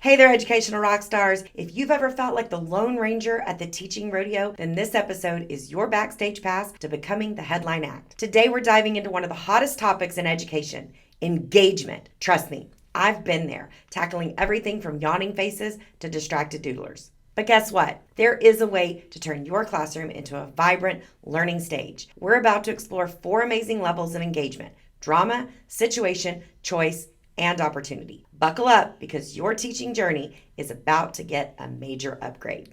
Hey there, educational rock stars. If you've ever felt like the Lone Ranger at the teaching rodeo, then this episode is your backstage pass to becoming the headline act. Today, we're diving into one of the hottest topics in education, engagement. Trust me, I've been there, tackling everything from yawning faces to distracted doodlers. But guess what? There is a way to turn your classroom into a vibrant learning stage. We're about to explore 4 amazing levels of engagement: drama, situation, choice, and opportunity. Buckle up because your teaching journey is about to get a major upgrade.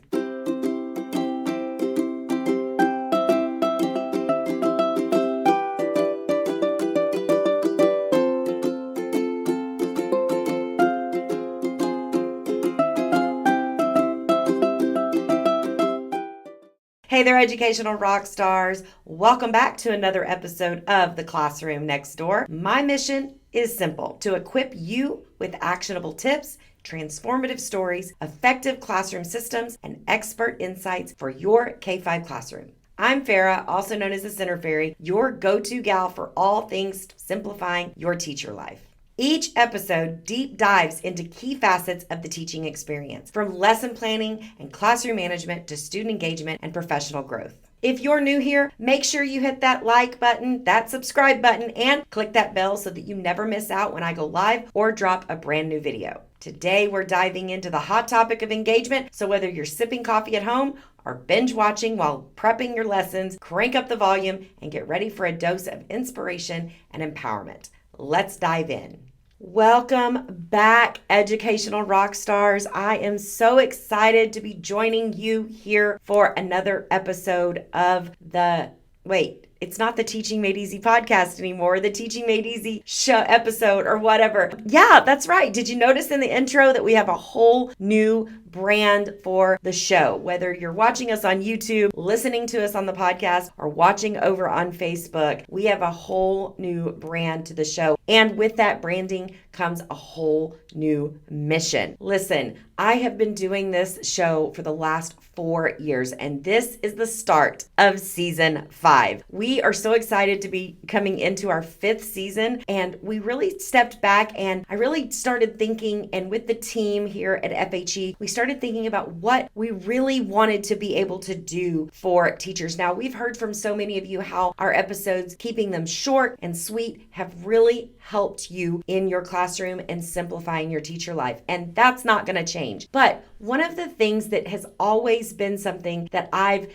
Hey there, educational rock stars. Welcome back to another episode of The Classroom Next Door. My mission is simple: to equip you with actionable tips, transformative stories, effective classroom systems, and expert insights for your K-5 classroom. I'm Farah, also known as the Center Fairy, your go-to gal for all things simplifying your teacher life. Each episode deep dives into key facets of the teaching experience, from lesson planning and classroom management to student engagement and professional growth. If you're new here, make sure you hit that like button, that subscribe button, and click that bell so that you never miss out when I go live or drop a brand new video. Today, we're diving into the hot topic of engagement, so whether you're sipping coffee at home or binge watching while prepping your lessons, crank up the volume and get ready for a dose of inspiration and empowerment. Let's dive in. Welcome back, educational rock stars. I am so excited to be joining you here for another episode of it's not the Teaching Made Easy podcast anymore, the Teaching Made Easy show episode or whatever. Yeah, that's right. Did you notice in the intro that we have a whole new brand for the show? Whether you're watching us on YouTube, listening to us on the podcast, or watching over on Facebook, we have a whole new brand to the show. And with that branding comes a whole new mission. Listen, I have been doing this show for the last 4 years, and this is the start of season 5. We are so excited to be coming into our 5th season, and we really stepped back and I really started thinking, and with the team here at FHE, we started thinking about what we really wanted to be able to do for teachers. Now, we've heard from so many of you how our episodes, keeping them short and sweet, have really helped you in your classroom and simplifying your teacher life. And that's not going to change. But one of the things that has always been something that I've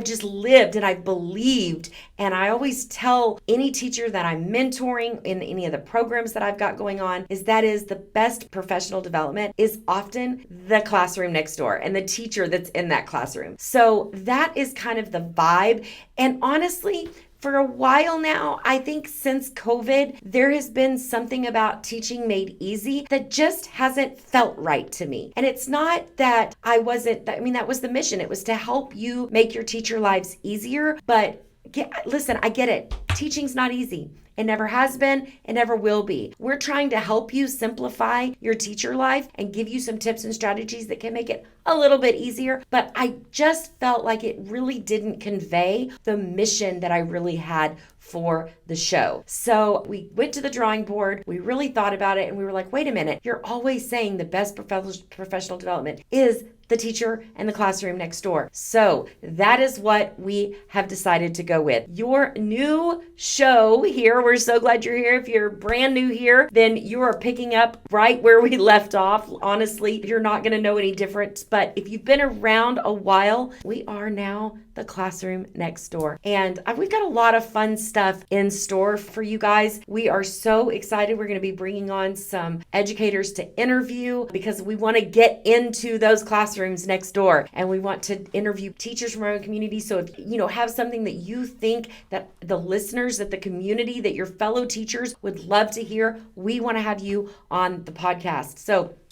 just lived and I've believed, and I always tell any teacher that I'm mentoring in any of the programs that I've got going on, is the best professional development is often the classroom next door and the teacher that's in that classroom. So that is kind of the vibe. And honestly, for a while now, I think since COVID, there has been something about teaching made easy that just hasn't felt right to me. And it's not that that was the mission. It was to help you make your teacher lives easier. But listen, I get it. Teaching's not easy. It never has been, it never will be. We're trying to help you simplify your teacher life and give you some tips and strategies that can make it a little bit easier. But I just felt like it really didn't convey the mission that I really had for the show. So we went to the drawing board, we really thought about it, and we were like, wait a minute, you're always saying the best professional development is the teacher and the classroom next door. So that is what we have decided to go with. Your new show here, we're so glad you're here. If you're brand new here, then you are picking up right where we left off. Honestly, you're not going to know any difference. But if you've been around a while, we are now the classroom next door. And we've got a lot of fun stuff in store for you guys. We are so excited. We're going to be bringing on some educators to interview because we want to get into those classrooms next door. And we want to interview teachers from our own community. So if you have something that you think that the listeners, that the community, that your fellow teachers would love to hear, we want to have you on the podcast.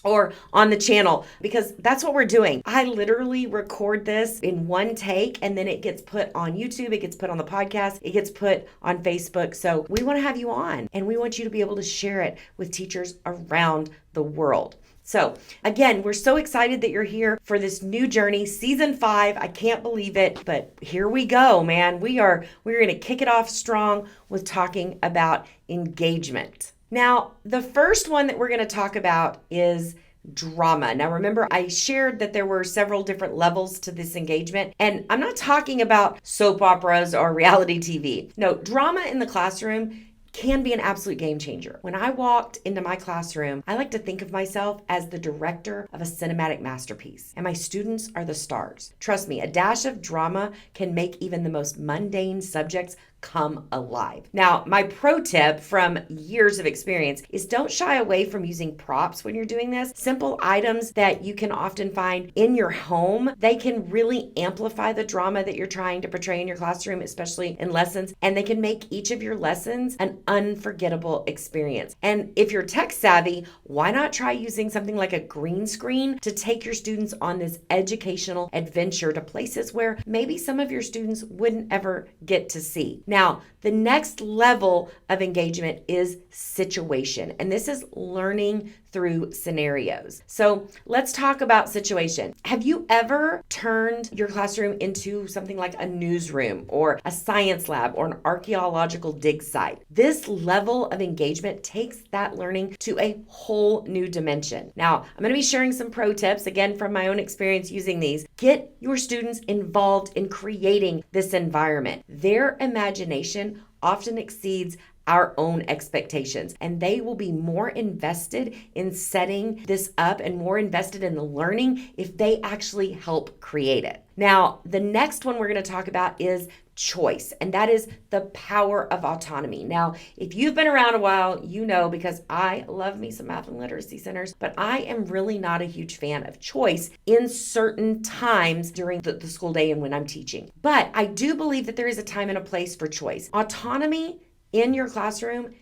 Or on the channel, because that's what we're doing. I literally record this in one take, and then it gets put on YouTube, it gets put on the podcast, it gets put on Facebook. So we want to have you on, and we want you to be able to share it with teachers around the world. So again, we're so excited that you're here for this new journey, season 5. I can't believe it, but here we go, man. We're going to kick it off strong with talking about engagement. Now, the first one that we're going to talk about is drama. Now, remember, I shared that there were several different levels to this engagement, and I'm not talking about soap operas or reality TV. No, drama in the classroom can be an absolute game changer. When I walked into my classroom, I like to think of myself as the director of a cinematic masterpiece, and my students are the stars. Trust me, a dash of drama can make even the most mundane subjects come alive. Now, my pro tip from years of experience is don't shy away from using props when you're doing this. Simple items that you can often find in your home, they can really amplify the drama that you're trying to portray in your classroom, especially in lessons, and they can make each of your lessons an unforgettable experience. And if you're tech savvy, why not try using something like a green screen to take your students on this educational adventure to places where maybe some of your students wouldn't ever get to see. Now, the next level of engagement is situation, and this is learning through scenarios. So let's talk about situation. Have you ever turned your classroom into something like a newsroom or a science lab or an archaeological dig site? This level of engagement takes that learning to a whole new dimension. Now, I'm going to be sharing some pro tips, again, from my own experience using these. Get your students involved in creating this environment. Their imagination often exceeds our own expectations, and they will be more invested in setting this up and more invested in the learning if they actually help create it. Now, the next one we're going to talk about is choice, and that is the power of autonomy. Now, if you've been around a while, you know, because I love me some math and literacy centers, but I am really not a huge fan of choice in certain times during the school day and when I'm teaching. But I do believe that there is a time and a place for choice. Autonomy in your classroom,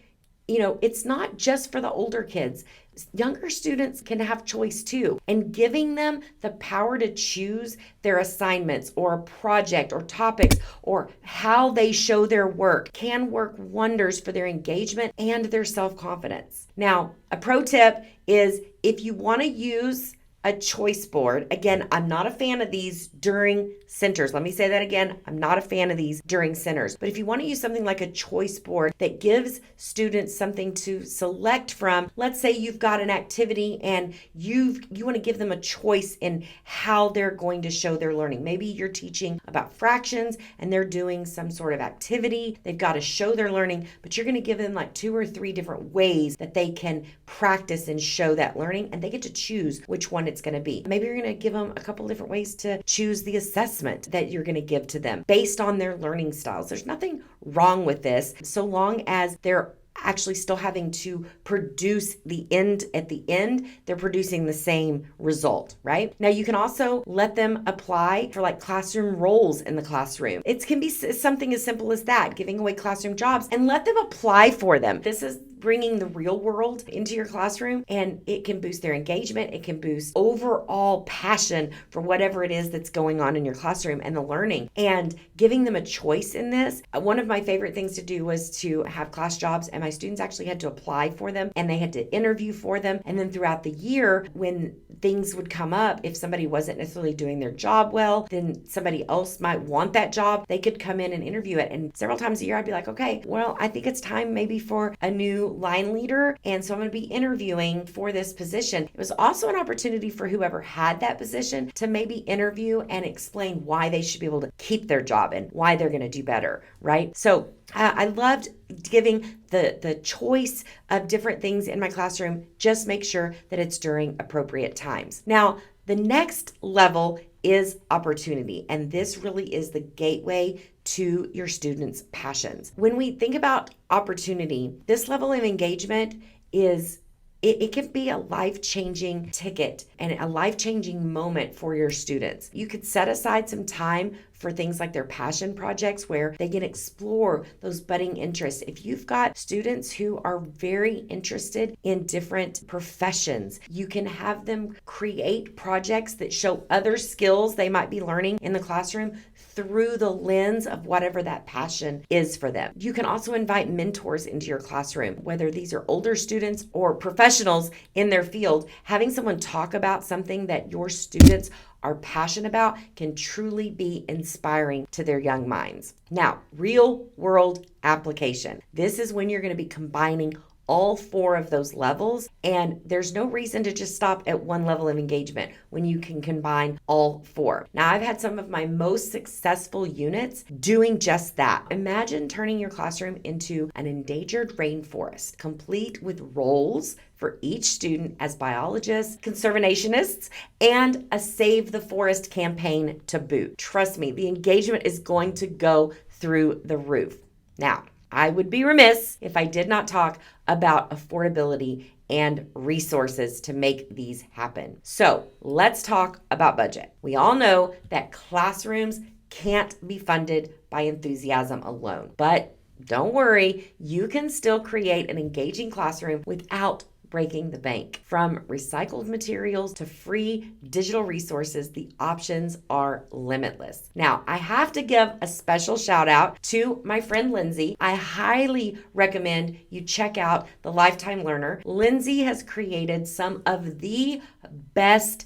it's not just for the older kids. Younger students can have choice too. And giving them the power to choose their assignments or a project or topics or how they show their work can work wonders for their engagement and their self-confidence. Now, a pro tip is if you want to use a choice board. Again, I'm not a fan of these during centers. Let me say that again. I'm not a fan of these during centers. But if you want to use something like a choice board that gives students something to select from, let's say you've got an activity and you want to give them a choice in how they're going to show their learning. Maybe you're teaching about fractions and they're doing some sort of activity. They've got to show their learning, but you're going to give them like 2 or 3 different ways that they can practice and show that learning, and they get to choose which one it's going to be. Maybe you're going to give them a couple different ways to choose the assessment that you're going to give to them based on their learning styles. There's nothing wrong with this, so long as they're actually still having to produce the end at the end, they're producing the same result, right? Now, you can also let them apply for like classroom roles in the classroom. It can be something as simple as that, giving away classroom jobs, and let them apply for them. This is bringing the real world into your classroom, and it can boost their engagement. It can boost overall passion for whatever it is that's going on in your classroom and the learning, and giving them a choice in this. One of my favorite things to do was to have class jobs, and my students actually had to apply for them and they had to interview for them. And then throughout the year, when things would come up, if somebody wasn't necessarily doing their job well, then somebody else might want that job. They could come in and interview it. And several times a year, I'd be like, okay, well, I think it's time maybe for a new line leader. And so I'm going to be interviewing for this position. It was also an opportunity for whoever had that position to maybe interview and explain why they should be able to keep their job and why they're going to do better, right? So I loved giving the choice of different things in my classroom. Just make sure that it's during appropriate times. Now, the next level is opportunity, and this really is the gateway to your students' passions. When we think about opportunity, this level of engagement is it can be a life-changing ticket and a life-changing moment for your students. You could set aside some time for things like their passion projects where they can explore those budding interests. If you've got students who are very interested in different professions, you can have them create projects that show other skills they might be learning in the classroom through the lens of whatever that passion is for them. You can also invite mentors into your classroom, whether these are older students or professionals in their field. Having someone talk about something that your students are passionate about can truly be inspiring to their young minds. Now, real world application. This is when you're going to be combining all 4 of those levels. And there's no reason to just stop at one level of engagement when you can combine all 4. Now, I've had some of my most successful units doing just that. Imagine turning your classroom into an endangered rainforest, complete with roles for each student as biologists, conservationists, and a Save the Forest campaign to boot. Trust me, the engagement is going to go through the roof. Now, I would be remiss if I did not talk about affordability and resources to make these happen. So let's talk about budget. We all know that classrooms can't be funded by enthusiasm alone, but don't worry, you can still create an engaging classroom without breaking the bank. From recycled materials to free digital resources, the options are limitless. Now, I have to give a special shout out to my friend Lindsay. I highly recommend you check out the Lifetime Learner. Lindsay has created some of the best,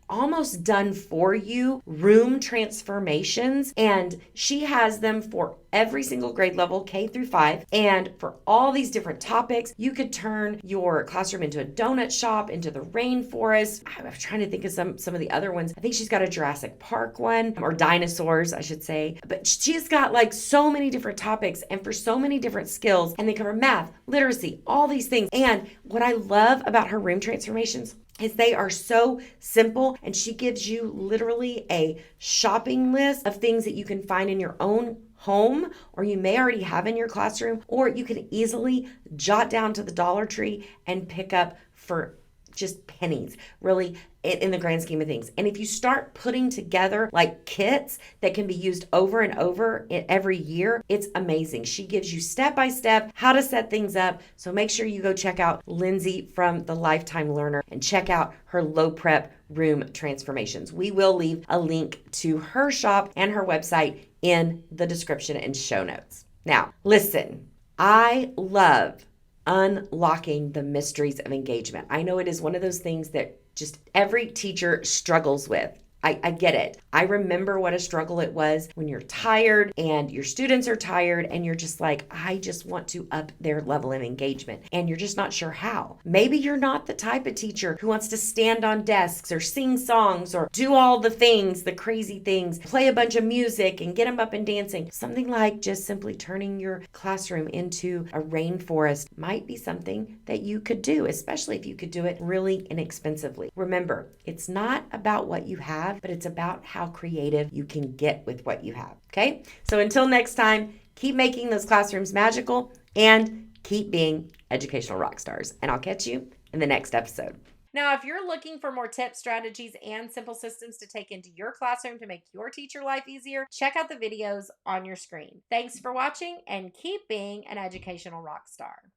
almost done for you room transformations, and she has them for every single grade level, K through 5, and for all these different topics. You could turn your classroom into a donut shop, into the rainforest. I'm trying to think of some of the other ones. I think she's got a Jurassic Park one, or dinosaurs, I should say. But she's got so many different topics and for so many different skills, and they cover math, literacy, all these things. And what I love about her room transformations is they are so simple, and she gives you literally a shopping list of things that you can find in your own home, or you may already have in your classroom, or you can easily jot down to the Dollar Tree and pick up for just pennies, really, in the grand scheme of things. And if you start putting together kits that can be used over and over every year, it's amazing. She gives you step by step how to set things up. So make sure you go check out Lindsay from the Lifetime Learner and check out her low prep room transformations. We will leave a link to her shop and her website in the description and show notes. Now, listen, I love unlocking the mysteries of engagement. I know it is one of those things that just every teacher struggles with. I get it. I remember what a struggle it was when you're tired and your students are tired and you're just I just want to up their level of engagement, and you're just not sure how. Maybe you're not the type of teacher who wants to stand on desks or sing songs or do all the things, the crazy things, play a bunch of music and get them up and dancing. Something like just simply turning your classroom into a rainforest might be something that you could do, especially if you could do it really inexpensively. Remember, it's not about what you have, but it's about how creative you can get with what you have. Okay? So until next time, keep making those classrooms magical and keep being educational rock stars. And I'll catch you in the next episode. Now, if you're looking for more tips, strategies, and simple systems to take into your classroom to make your teacher life easier, check out the videos on your screen. Thanks for watching, and keep being an educational rock star.